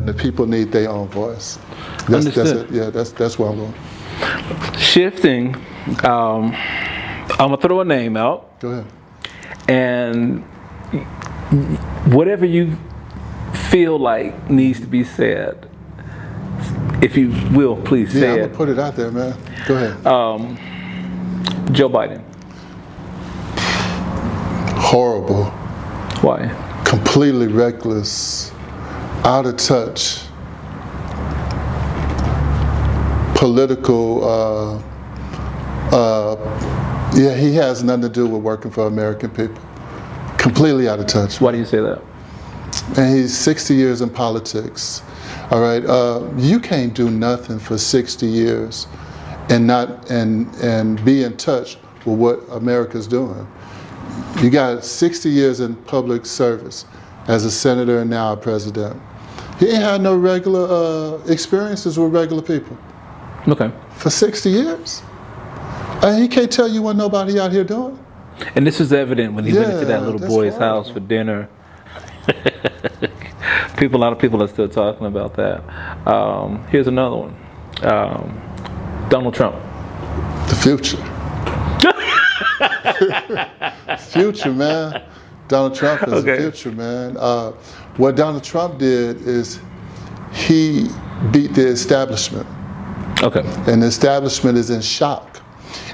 and the people need their own voice. Understood. That's where I'm going. Shifting, I'm gonna throw a name out. Go ahead. And whatever you feel like needs to be said, if you will, please say I'm it. gonna put it out there, man. Go ahead. Joe Biden. Horrible. Why? Completely reckless, out of touch, political. He has nothing to do with working for American people. Completely out of touch. Why do you say that? And he's 60 years in politics. All right, you can't do nothing for 60 years and not and be in touch with what America's doing. You got 60 years in public service as a senator and now a president. He ain't had no regular experiences with regular people. Okay. For 60 years. And he can't tell you what nobody out here doing. And this is evident when he went into that little boy's horrible. house for dinner. A lot of people are still talking about that. Here's another one. Donald Trump. The future. Future, man. Donald Trump is the future, man. What Donald Trump did is he beat the establishment. Okay. And the establishment is in shock.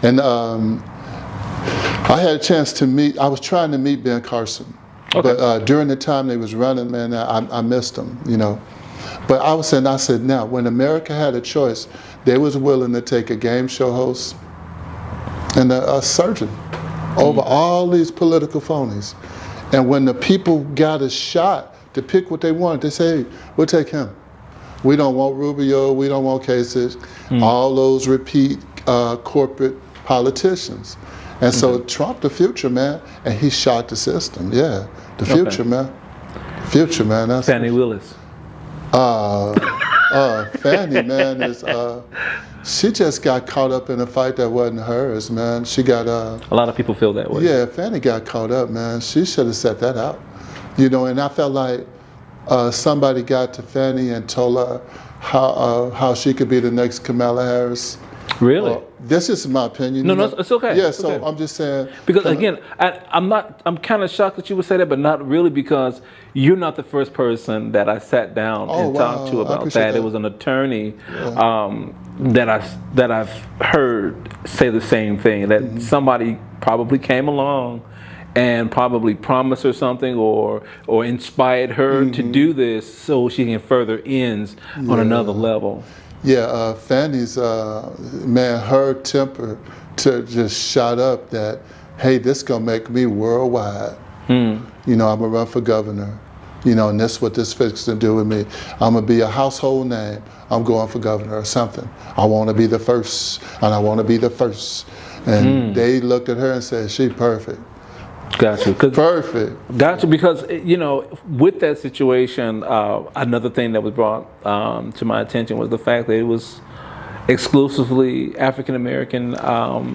And I had a chance to I was trying to meet Ben Carson. Okay. But during the time they was running, man, I missed him, you know. But I said, now, when America had a choice, they was willing to take a game show host and a surgeon over all these political phonies. And when the people got a shot to pick what they wanted, they say, hey, we'll take him. We don't want Rubio, we don't want Kasich, all those repeat corporate politicians. And so Trump, the future, man, and he shot the system. Yeah, the future, man. Future, man. That's Fannie Willis. Fannie, man, is she just got caught up in a fight that wasn't hers, man. She got a lot of people feel that way. Yeah, Fannie got caught up, man. She should have set that out, you know. And I felt like somebody got to Fannie and told her how she could be the next Kamala Harris. Really? This is my opinion. No, it's okay. Yeah, it's so okay. I'm just saying. Because again, I'm kind of shocked that you would say that, but not really, because you're not the first person that I sat down and talked to about that. It was an attorney that I've heard say the same thing, that somebody probably came along and probably promised her something or inspired her to do this so she can further ends on another level. Yeah, Fannie's, man, her temper to just shot up that, hey, this gonna make me worldwide. You know, I'm gonna run for governor. You know, and that's what this fixes to do with me. I'm gonna be a household name. I'm going for governor or something. I wanna be the first, and I wanna be the first. And they looked at her and said, she perfect. Gotcha. Perfect. Gotcha. Because, you know, with that situation, another thing that was brought to my attention was the fact that it was exclusively African American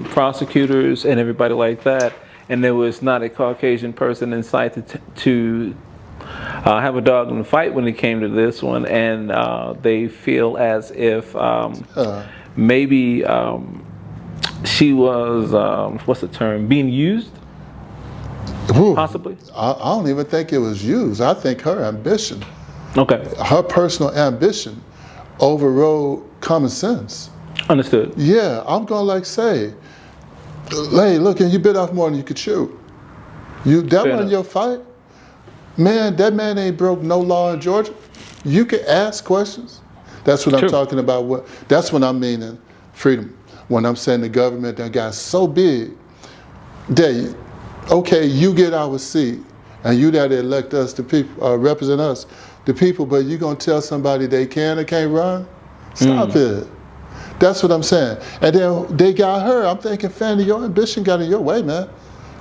prosecutors and everybody like that, and there was not a Caucasian person in sight to have a dog in the fight when it came to this one, and they feel as if maybe she was what's the term, being used. Possibly? I don't even think it was used. I think her ambition, her personal ambition, overrode common sense. Understood. Yeah, I'm gonna like say, hey, look, and you bit off more than you could chew. That wasn't your fight. Man, that man ain't broke no law in Georgia. You can ask questions. That's what I'm talking about. That's what I'm meaning, freedom. When I'm saying the government that got so big that, okay, you get our seat, and you that elect us, the people, represent us, the people, but you gonna tell somebody they can or can't run? Stop it. That's what I'm saying. And then they got her. I'm thinking, Fannie, your ambition got in your way, man.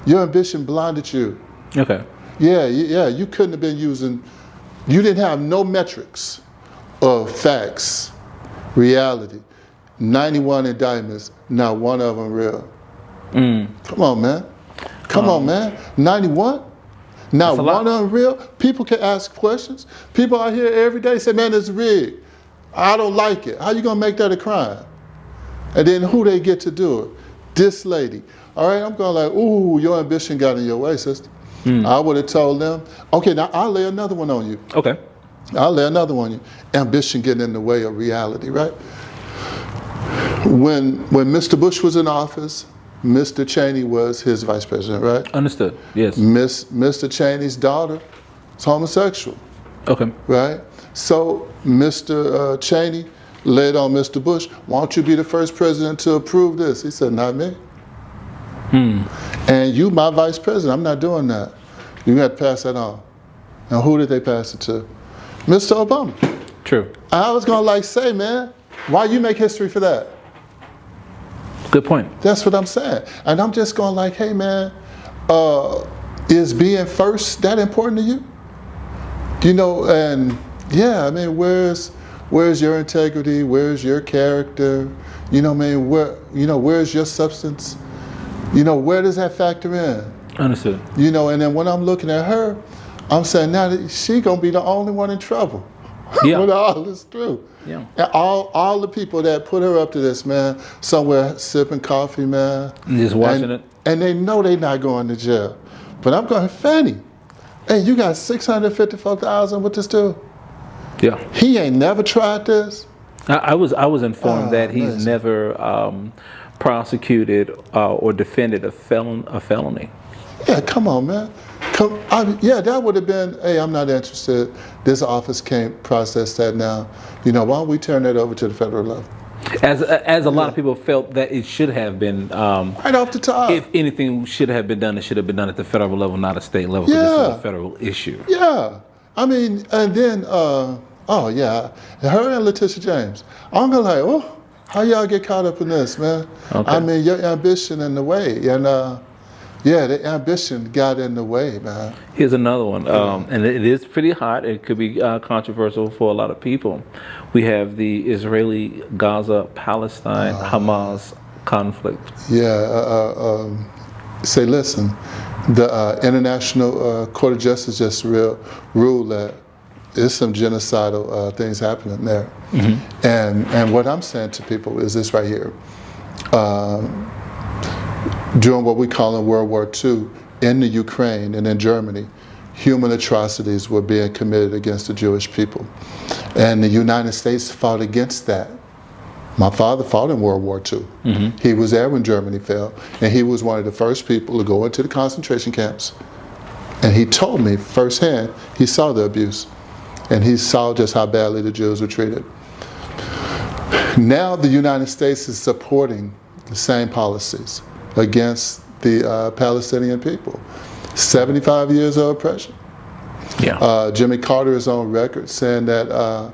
Your ambition blinded you. Okay. Yeah, you couldn't have been using, you didn't have no metrics of facts, reality. 91 indictments, not one of them real. Come on, man. Come on, man. 91? Not That's a one lot. of them real. People can ask questions. People out here every day say, man, it's rigged. I don't like it. How you gonna make that a crime? And then who they get to do it? This lady. All right, I'm going like, ooh, your ambition got in your way, sister. I would have told them, okay, now I'll lay another one on you. Okay. I'll lay another one on you. Ambition getting in the way of reality, right? When Mr. Bush was in office, Mr. Cheney was his vice president, right? Understood. Yes. Mr. Cheney's daughter is homosexual, Okay. right? So Mr. Cheney laid on Mr. Bush, why don't you be the first president to approve this? He said, not me. And you, my vice president, I'm not doing that. You got to pass that on. And who did they pass it to? Mr. Obama. True. I was going to like say, man, why you make history for that? Good point. That's what I'm saying. And I'm just going like, hey, man, is being first that important to you? You know, and yeah, I mean, where's your integrity? Where's your character? You know what I mean? Where's your substance? You know, where does that factor in? Understood. You know, and then when I'm looking at her, I'm saying now that she gonna be the only one in trouble. Yeah. When all this through. Yeah. And all the people that put her up to this, man, somewhere sipping coffee, man. And just watching it. And they know they not going to jail. But I'm going, Fanny, hey, you got $654,000 with this dude? Yeah. He ain't never tried this? I was informed that he's listen. never prosecuted or defended a felony. Yeah, come on, man. That would have been, hey, I'm not interested. This office can't process that now. You know, why don't we turn that over to the federal level? As a lot of people felt that it should have been. Right off the top. If anything should have been done, it should have been done at the federal level, not a state level, because this is a federal issue. Yeah. I mean, and then, her and Letitia James. I'm going like, oh, how y'all get caught up in this, man? Okay. I mean, your ambition in the way. And, the ambition got in the way, man. Here's another one, and it is pretty hot. It could be controversial for a lot of people. We have the Israeli, Gaza, Palestine, Hamas conflict. Yeah, say, listen, the International Court of Justice just ruled that there's some genocidal things happening there. Mm-hmm. And what I'm saying to people is this right here. During what we call in World War II, in the Ukraine and in Germany, human atrocities were being committed against the Jewish people. And the United States fought against that. My father fought in World War II. Mm-hmm. He was there when Germany fell, and he was one of the first people to go into the concentration camps. And he told me firsthand, he saw the abuse, and he saw just how badly the Jews were treated. Now the United States is supporting the same policies against the Palestinian people. 75 years of oppression. Yeah. Jimmy Carter is on record saying that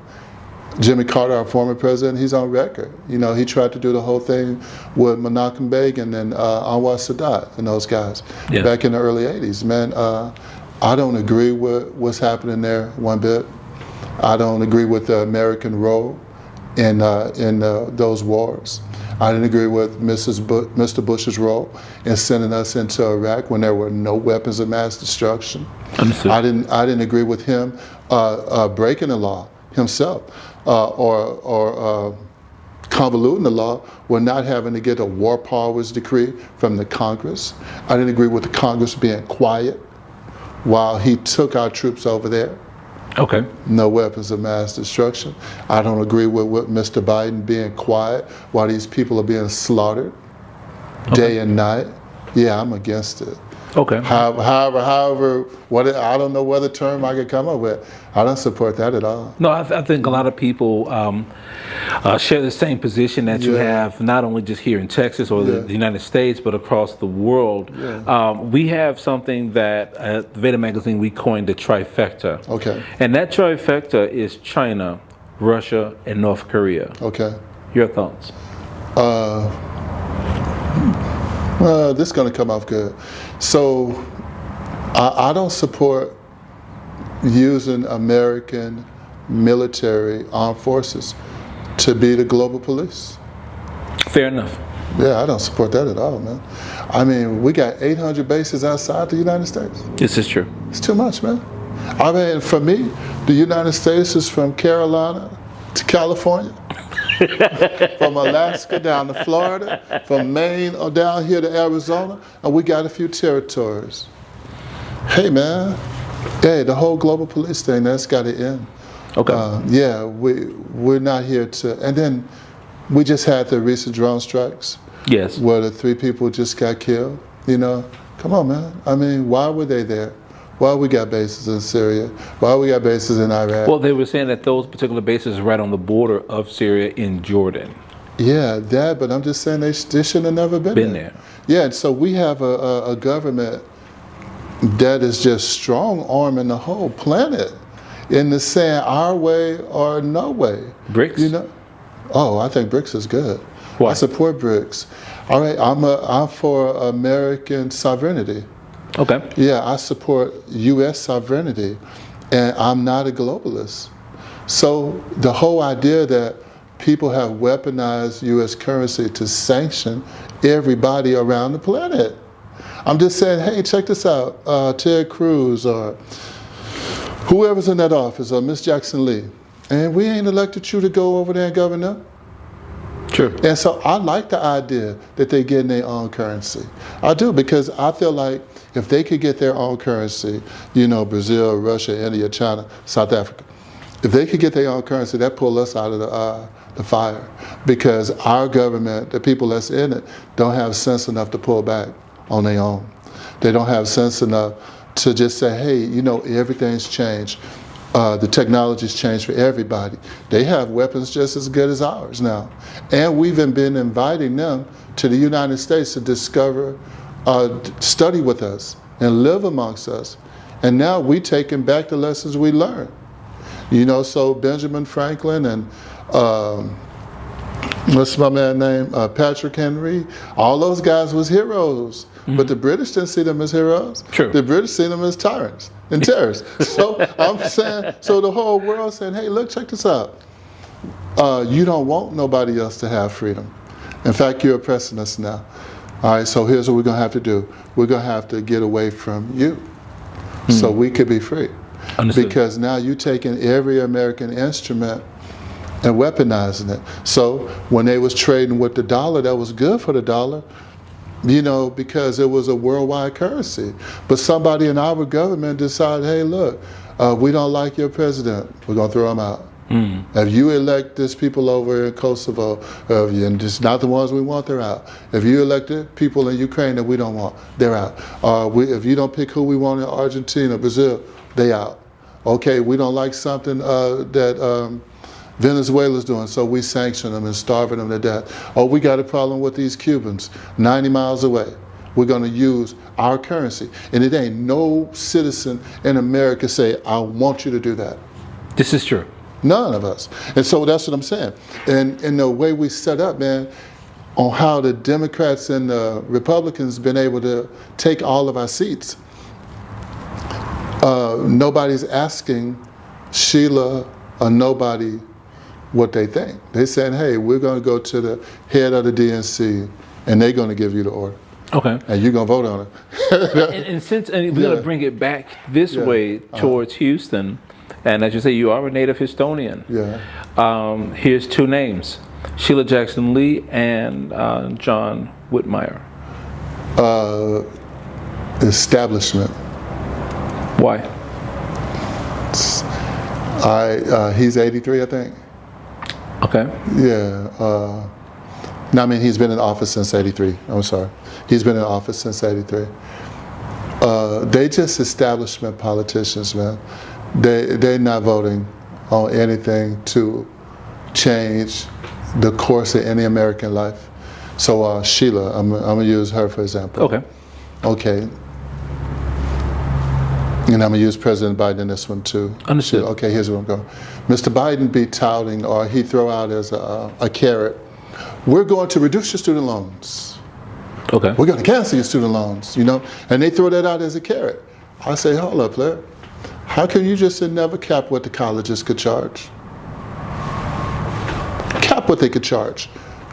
Jimmy Carter, our former president, he's on record. You know, he tried to do the whole thing with Menachem Begin and Anwar Sadat and those guys back in the early 80s. Man, I don't agree with what's happening there one bit. I don't agree with the American role in those wars. I didn't agree with Mr. Bush's role in sending us into Iraq when there were no weapons of mass destruction. Understood. I didn't agree with him breaking the law himself or convoluting the law when not having to get a war powers decree from the Congress. I didn't agree with the Congress being quiet while he took our troops over there. Okay. No weapons of mass destruction. I don't agree with Mr. Biden being quiet while these people are being slaughtered day and night. Yeah, I'm against it. Okay. However, I don't know what other term I could come up with. I don't support that at all. No, I think a lot of people share the same position that you have, not only just here in Texas or the United States, but across the world. Yeah. We have something that at VEDA magazine we coined the trifecta. Okay. And that trifecta is China, Russia, and North Korea. Okay. Your thoughts? This is going to come off good. So I don't support using American military armed forces to be the global police. Fair enough. Yeah, I don't support that at all, man. I mean, we got 800 bases outside the United States. This is true. It's too much, man. I mean, for me, the United States is from Carolina to California, from Alaska down to Florida, from Maine or down here to Arizona, and we got a few territories. Hey, man. Hey, the whole global police thing, that's got to end. Okay. Yeah, we're not here to, and then we just had the recent drone strikes. Yes. Where the 3 people just got killed. You know, come on, man. I mean, why were they there? Why we got bases in Syria? Why we got bases in Iraq? Well, they were saying that those particular bases are right on the border of Syria in Jordan. Yeah, that, but I'm just saying they should have never been there. Yeah, and so we have a government that is just strong arming the whole planet in the saying our way or no way. BRICS? You know? Oh, I think BRICS is good. Why? I support BRICS. All right, I'm for American sovereignty. Okay. Yeah, I support U.S. sovereignty, and I'm not a globalist. So the whole idea that people have weaponized U.S. currency to sanction everybody around the planet. I'm just saying, hey, check this out. Ted Cruz or whoever's in that office, or Miss Jackson Lee, and we ain't elected you to go over there and govern them. Sure. And so I like the idea that they get their own currency. I do, because I feel like if they could get their own currency, you know, Brazil, Russia, India, China, South Africa, if they could get their own currency, that pull us out of the fire, because our government, the people that's in it, don't have sense enough to pull back on their own. They don't have sense enough to just say, hey, you know, everything's changed. The technology's changed for everybody. They have weapons just as good as ours now. And we've been inviting them to the United States to discover, study with us and live amongst us. And now we taking back the lessons we learned. You know, so Benjamin Franklin and what's my man's name? Patrick Henry. All those guys was heroes. Mm-hmm. But the British didn't see them as heroes. True. The British see them as tyrants and terrorists. So I'm saying, so the whole world saying, hey, look, check this out. You don't want nobody else to have freedom. In fact, you're oppressing us now. All right, so here's what we're going to have to do. We're going to have to get away from you so we could be free. Understood. Because now you're taking every American instrument and weaponizing it. So when they was trading with the dollar, that was good for the dollar, you know, because it was a worldwide currency. But somebody in our government decided, hey, look, we don't like your president. We're going to throw him out. If you elect these people over in Kosovo, and it's not the ones we want, they're out. If you elected people in Ukraine that we don't want, they're out. If you don't pick who we want in Argentina, Brazil, they out. Okay, we don't like something that Venezuela's doing, so we sanction them and starving them to death. Oh, we got a problem with these Cubans 90 miles away. We're going to use our currency. And it ain't no citizen in America say, I want you to do that. This is true. None of us. And so that's what I'm saying. And the way we set up, man, on how the Democrats and the Republicans been able to take all of our seats, nobody's asking Sheila or nobody what they think. They saying, hey, we're going to go to the head of the DNC and they're going to give you the order. Okay. And you're going to vote on it. and we're going to bring it back this way towards Houston. And as you say, you are a native Houstonian. Yeah. Here's 2 names, Sheila Jackson Lee and John Whitmire. Establishment. Why? He's 83, I think. Okay. Yeah. No, I mean, he's been in office since 83. I'm sorry. He's been in office since 83. They just establishment politicians, man. They're not voting on anything to change the course of any American life. So Sheila, I'm going to use her for example. Okay. Okay. And I'm going to use President Biden in this one too. Understood. Okay, here's where I'm going. Mr. Biden be touting, or he throw out as a carrot, we're going to reduce your student loans. Okay. We're going to cancel your student loans, you know? And they throw that out as a carrot. I say, hold up, player. How can you just never cap what the colleges could charge? Cap what they could charge.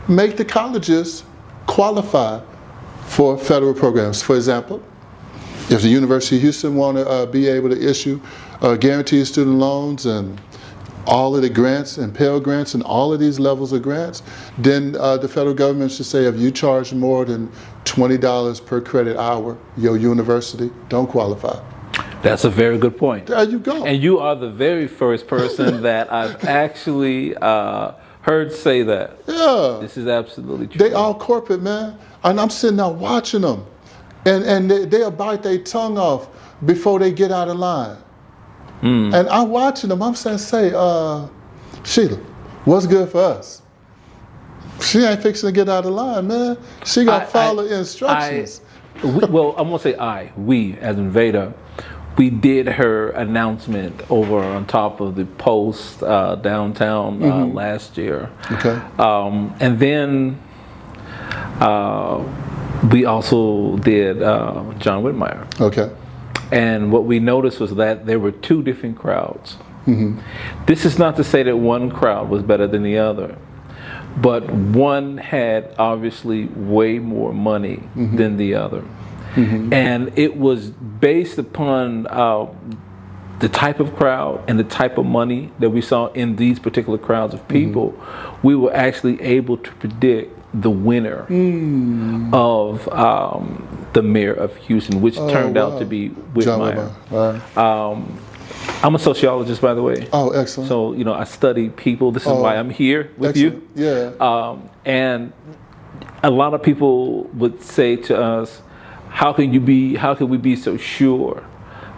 Make the colleges qualify for federal programs. For example, If the University of Houston want to be able to issue guaranteed student loans and all of the grants and Pell Grants and all of these levels of grants, then the federal government should say if you charge more than $20 per credit hour, your university don't qualify. That's a very good point. There you go. And you are the very first person that I've actually heard say that. Yeah. This is absolutely true. They all corporate, man. And I'm sitting there watching them. And they'll bite their tongue off before they get out of line. And I'm watching them. I'm saying, Sheila, what's good for us? She ain't fixing to get out of line, man. She got to follow instructions. Well, I'm going to say we, as in VEDA, we did her announcement over on top of the post downtown last year. Okay. And then we also did John Whitmire. Okay. And what we noticed was that there were two different crowds. This is not to say that one crowd was better than the other, but one had obviously way more money than the other. And it was based upon the type of crowd and the type of money that we saw in these particular crowds of people. We were actually able to predict the winner of the mayor of Houston, which turned out to be Whitmire. I'm a sociologist, by the way. Oh, excellent. So, you know, I study people. This is why I'm here with you. Yeah. And a lot of people would say to us, how can we be so sure?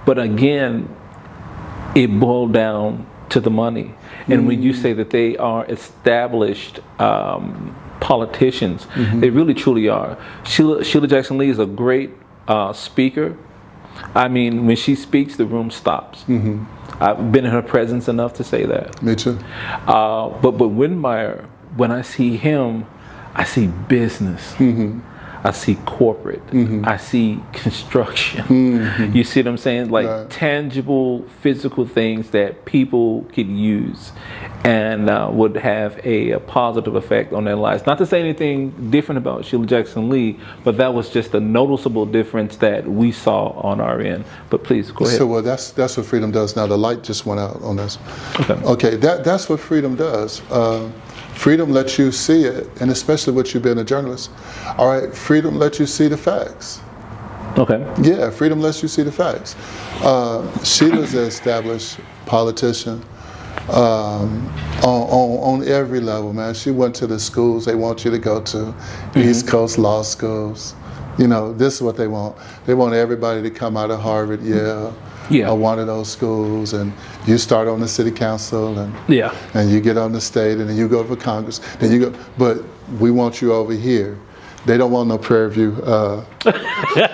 But again, it boiled down to the money. And when you say that they are established politicians, they really truly are. Sheila Jackson Lee is a great speaker. I mean, when she speaks, the room stops. I've been in her presence enough to say that. Me too. But Whitmire, when I see him, I see business. I see corporate. I see construction. You see what I'm saying? Like tangible, physical things that people could use and would have a positive effect on their lives. Not to say anything different about Sheila Jackson Lee, but that was just a noticeable difference that we saw on our end. But please, go ahead. So well, that's what freedom does now. The light just went out on this. Okay, that's what freedom does. Freedom lets you see it, and especially with you being a journalist. All right, freedom lets you see the facts. Okay. Yeah, freedom lets you see the facts. Sheila's an established politician on every level, man. She went to the schools they want you to go to, East Coast law schools. You know, this is what they want. They want everybody to come out of Harvard, Yale, or one of those schools, and you start on the city council, and you get on the state, and then you go for Congress, then you go. But we want you over here. They don't want no Prairie View. They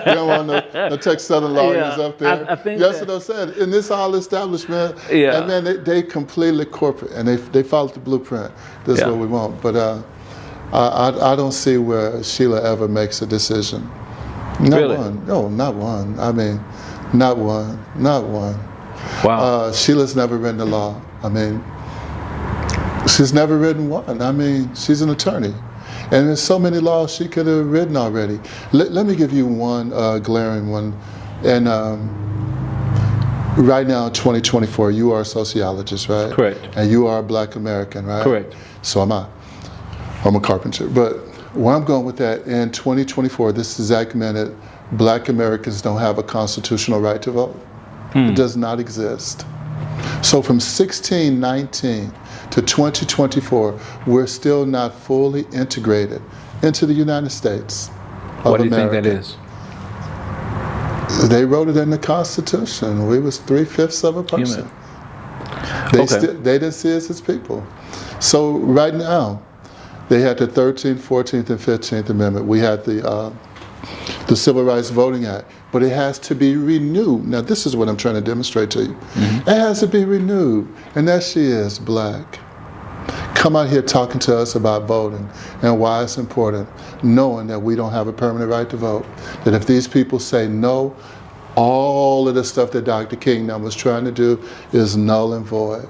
don't want no Texas Southern lawyers up there. I think that's what I said. In this all establishment, and then they completely corporate, and they follow the blueprint. This is what we want. But I don't see where Sheila ever makes a decision. Not one. No, not one. I mean, not one. Not one. Wow. Sheila's never written a law. I mean, she's never written one. I mean, she's an attorney. And there's so many laws she could have written already. Let me give you one glaring one. And right now, 2024, you are a sociologist, right? Correct. And you are a Black American, right? Correct. So am I. I'm a carpenter. But where I'm going with that, in 2024, this exact minute, Black Americans don't have a constitutional right to vote. It does not exist. So from 1619 to 2024, we're still not fully integrated into the United States of What do you America. think that is? They wrote it in the Constitution. We was 3/5 of a person. They didn't see us as people. So right now, they had the 13th, 14th, and 15th Amendment. We had the Civil Rights Voting Act, but it has to be renewed. Now, this is what I'm trying to demonstrate to you. It has to be renewed, and there she is, Black. Come out here talking to us about voting and why it's important, knowing that we don't have a permanent right to vote. That if these people say no, all of the stuff that Dr. King now was trying to do is null and void.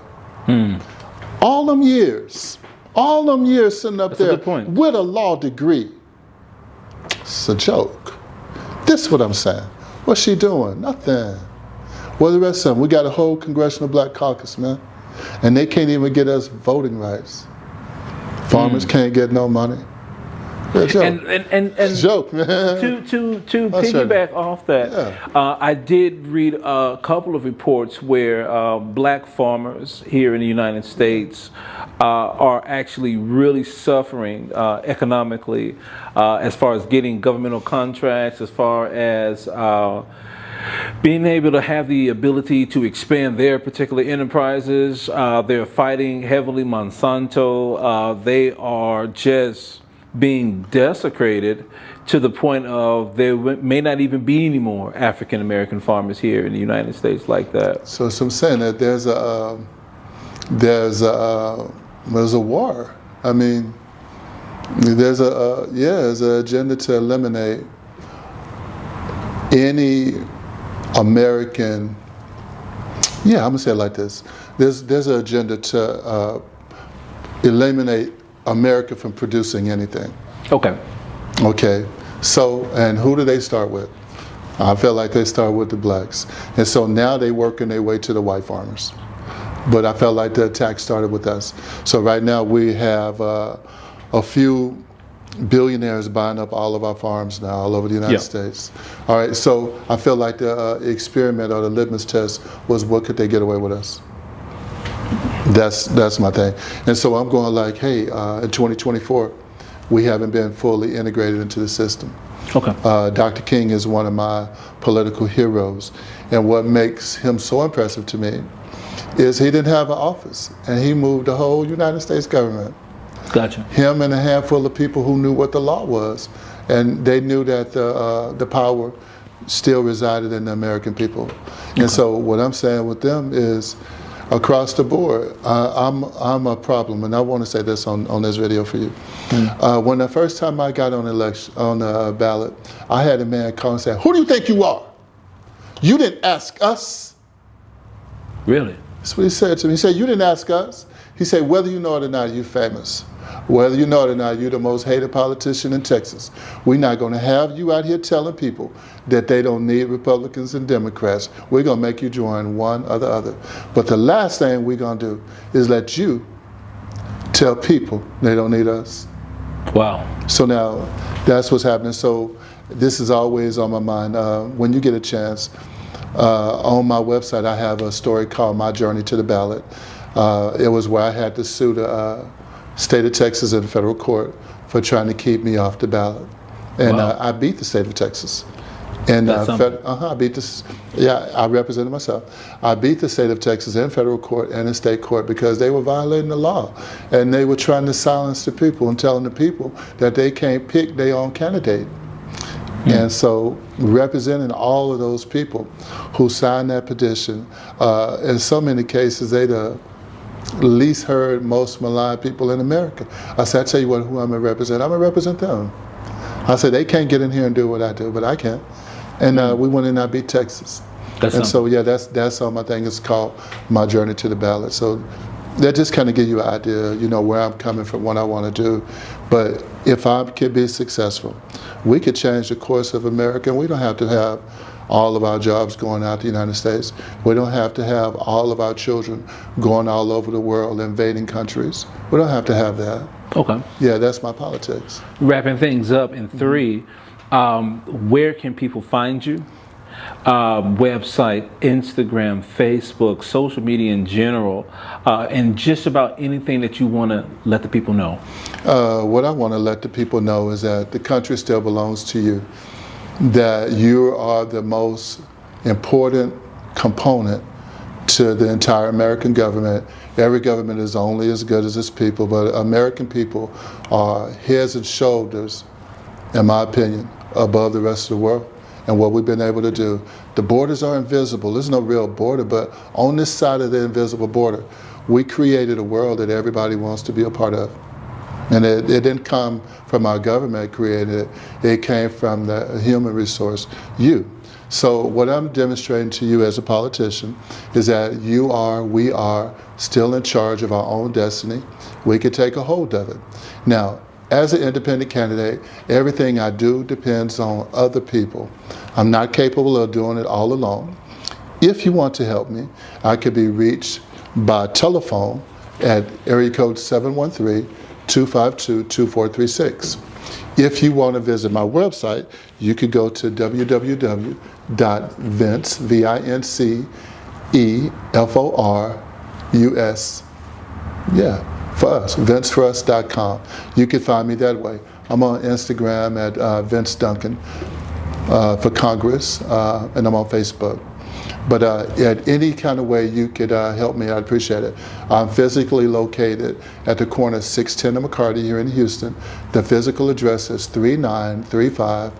All them years sitting up there with a law degree. It's a joke. This is what I'm saying. What's she doing? Nothing. Well, the rest of them, we got a whole Congressional Black Caucus, man. And they can't even get us voting rights. Farmers can't get no money. Joke. And Joke, man. To piggyback off that, Yeah. I did read a couple of reports where black farmers here in the United States are actually really suffering economically as far as getting governmental contracts, as far as being able to have the ability to expand their particular enterprises. They're fighting heavily Monsanto. They are just being desecrated to the point of there may not even be any more African American farmers here in the United States like that. So I'm saying that there's a war. I mean, there's an agenda to eliminate any American. Yeah, I'm gonna say it like this. There's an agenda to eliminate America from producing anything. Okay. Okay. So, and who do they start with? I feel like they start with the blacks. And so now they working their way to the white farmers. But I felt like the attack started with us. So right now we have a few billionaires buying up all of our farms now all over the United States. All right, so I feel like the experiment or the litmus test was what could they get away with us? That's my thing. And so I'm going like, hey, in 2024, we haven't been fully integrated into the system. Okay. Dr. King is one of my political heroes. And what makes him so impressive to me is he didn't have an office, and he moved the whole United States government. Gotcha. Him and a handful of people who knew what the law was, and they knew that the power still resided in the American people. Okay. And so what I'm saying with them is, across the board, I'm a problem, and I want to say this on this video for you. When the first time I got on the ballot, I had a man call and say, "Who do you think you are? You didn't ask us." Really? That's what he said to me. He said, "You didn't ask us." He said, "Whether you know it or not, you're famous. Whether you know it or not, you're the most hated politician in Texas. We're not going to have you out here telling people that they don't need Republicans and Democrats. We're going to make you join one or the other. But the last thing we're going to do is let you tell people they don't need us." Wow. So now that's what's happening. So this is always on my mind. When you get a chance, on my website, I have a story called My Journey to the Ballot. It was where I had to sue the state of Texas in federal court for trying to keep me off the ballot. And I beat the state of Texas. And I beat this. Yeah, I represented myself. I beat the state of Texas in federal court and in state court because they were violating the law, and they were trying to silence the people and telling the people that they can't pick their own candidate. And so, representing all of those people who signed that petition, in so many cases, they the least heard, most maligned people in America. I said, I tell you what, who I'm gonna represent. I'm gonna represent them. I said, they can't get in here and do what I do, but I can. And we went in and I beat Texas. So yeah, that's on my thing. It's called My Journey to the Ballot. So that just kind of give you an idea, you know, where I'm coming from, what I want to do. But if I could be successful, we could change the course of America. And we don't have to have all of our jobs going out to the United States. We don't have to have all of our children going all over the world, invading countries. We don't have to have that. Okay. Yeah, that's my politics. Wrapping things up in three, where can people find you? Website, Instagram, Facebook, social media in general, and just about anything that you want to let the people know. What I want to let the people know is that the country still belongs to you, that you are the most important component to the entire American government. Every government is only as good as its people, but American people are heads and shoulders, in my opinion, above the rest of the world. And what we've been able to do. The borders are invisible. There's no real border, but on this side of the invisible border, we created a world that everybody wants to be a part of. And it didn't come from our government created it. It came from the human resource, you. So what I'm demonstrating to you as a politician is that we are still in charge of our own destiny. We could take a hold of it. Now, as an independent candidate, everything I do depends on other people. I'm not capable of doing it all alone. If you want to help me, I could be reached by telephone at area code 713-252-2436. If you want to visit my website, you could go to www.vince, VINCEFORUS, for us, vinceforus.com. You can find me that way. I'm on Instagram at Vince Dunkin for Congress, and I'm on Facebook. But at any kind of way you could help me, I'd appreciate it. I'm physically located at the corner of 610 and McCarty here in Houston. The physical address is 3935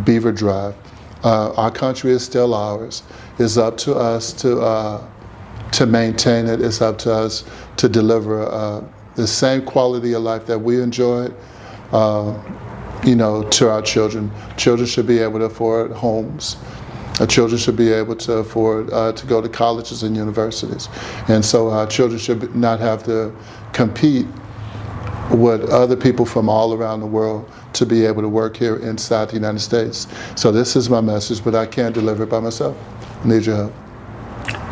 Beaver Drive. Our country is still ours. It's up to us to maintain it. It's up to us to deliver the same quality of life that we enjoyed, to our children. Children should be able to afford homes. Children should be able to afford to go to colleges and universities. And so our children should not have to compete with other people from all around the world to be able to work here inside the United States. So this is my message, but I can't deliver it by myself. I need your help.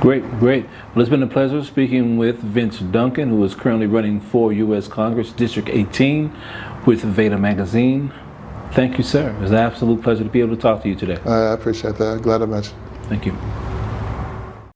Great. Well, it's been a pleasure speaking with Vince Dunkin, who is currently running for U.S. Congress, District 18, with VEDA Magazine. Thank you, sir. It was an absolute pleasure to be able to talk to you today. I appreciate that. Glad I met you. Thank you.